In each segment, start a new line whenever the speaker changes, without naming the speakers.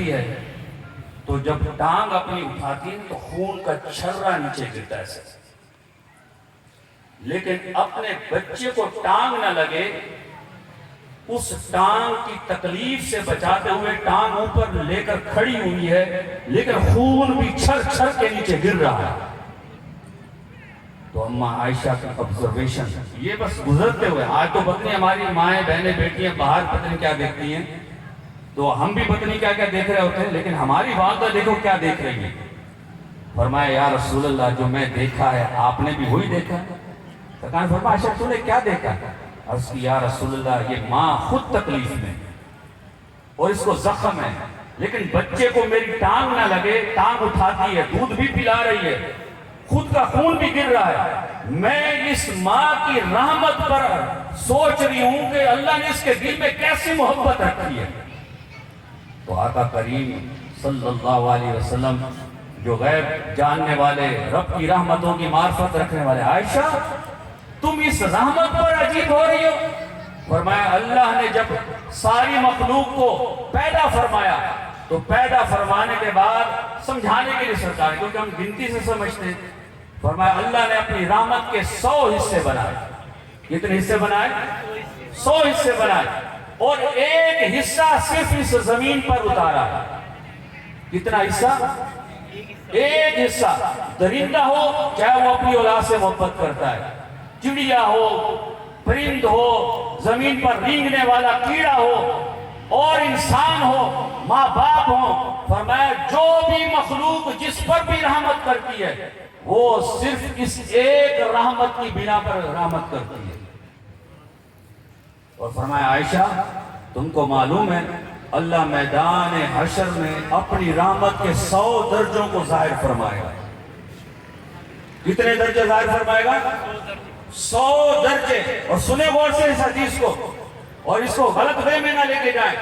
بچتی ہے تو جب ٹانگ اپنی اٹھاتی ہے تو خون کا چھرا نیچے گرتا ہے، لیکن اپنے بچے کو ٹانگ نہ لگے اس ٹانگ کی تکلیف سے بچاتے ہوئے ٹانگ اوپر لے کر کھڑی ہوئی ہے، لیکن خون بھی چھر چھر کے نیچے گر رہا ہے۔ تو اماں عائشہ کی آبزرویشن یہ بس گزرتے ہوئے، آج تو پتنی ہماری مائیں بہنیں بیٹیاں باہر پتنی کیا دیکھتی ہیں، تو ہم بھی پتنی کیا کیا دیکھ رہے ہوتے ہیں، لیکن ہماری والدہ دیکھو کیا دیکھ رہی ہے۔ فرمایا یا رسول اللہ جو میں دیکھا ہے آپ نے بھی وہی دیکھا ہے؟ سرکار فرمایا عائشہ تو نے کیا دیکھا؟ عرض کی یا رسول اللہ یہ ماں خود تکلیف میں اور اس کو زخم ہے، لیکن بچے کو میری ٹانگ نہ لگے، ٹانگ اٹھاتی ہے، دودھ بھی پلا رہی ہے، خود کا خون بھی گر رہا ہے، میں اس ماں کی رحمت پر سوچ رہی ہوں کہ اللہ نے اس کے دل میں کیسی محبت رکھی ہے۔ تو آقا کریم صلی اللہ علیہ وسلم جو غیب جاننے والے، رب کی رحمتوں کی معرفت رکھنے والے، عائشہ تم اس رحمت پر عجیب ہو رہی ہو؟ فرمایا اللہ نے جب ساری مخلوق کو پیدا فرمایا تو پیدا فرمانے کے بعد سمجھانے کے لیے سرکار، کیونکہ ہم گنتی سے سمجھتے ہیں، فرمایا اللہ نے اپنی رحمت کے 100 حصے بنائے۔ کتنے حصے بنائے؟ 100 حصے بنائے، اور ایک حصہ صرف اس زمین پر اتارا ہے۔ کتنا حصہ؟ ایک حصہ۔ درندہ ہو چاہے وہ اپنی اولاد سے محبت کرتا ہے، چڑیا ہو، پرند ہو، زمین پر رینگنے والا کیڑا ہو، اور انسان ہو، ماں باپ ہو، فرمایا جو بھی مخلوق جس پر بھی رحمت کرتی ہے وہ صرف اس ایک رحمت کی بنا پر رحمت کرتی ہے۔ اور فرمایا عائشہ تم کو معلوم ہے اللہ میدان حشر میں اپنی رحمت کے 100 درجوں کو ظاہر فرمائے گا۔ کتنے درجے ظاہر فرمائے گا؟ 100 درجے۔ اور سنیں غور سے اس حدیث کو، اور اس کو غلط وے میں نہ لے کے جائیں،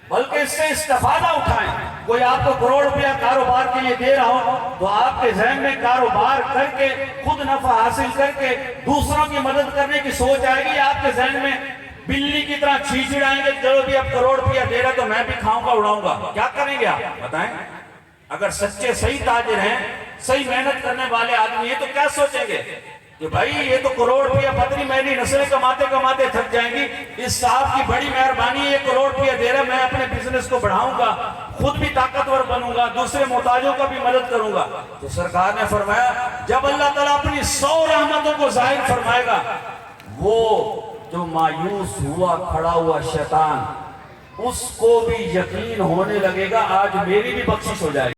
بلکہ اس سے استفادہ اٹھائیں۔ کوئی آپ کو کروڑ روپیہ کاروبار کے لیے دے رہا ہو تو آپ کے ذہن میں کاروبار کر کے خود نفع حاصل کر کے دوسروں کی مدد کرنے کی سوچ آئے گی، آپ کے ذہن میں بلی کی طرح چھیچڑائیں گے، چلو بھی اب کروڑ روپیہ دے رہا تو میں بھی کھاؤں گا اڑاؤں گا۔ کیا کریں گے آپ بتائیں؟ اگر سچے صحیح تاجر ہیں، صحیح محنت کرنے والے آدمی ہیں تو کیا سوچیں گے کہ بھائی یہ تو کروڑ روپیہ پتہ نہیں میری نسلیں کماتے کماتے تھک جائیں گی، اس صاحب کی بڑی مہربانی ہے، یہ کروڑ روپیہ دے رہا ہے، میں اپنے بزنس کو بڑھاؤں گا، خود بھی طاقتور بنوں گا، دوسرے محتاجوں کا بھی مدد کروں گا۔ تو سرکار نے فرمایا جب اللہ تعالیٰ اپنی 100 رحمتوں کو ظاہر فرمائے گا، وہ جو مایوس ہوا کھڑا ہوا شیطان اس کو بھی یقین ہونے لگے گا آج میری بھی بخشش ہو جائے گی۔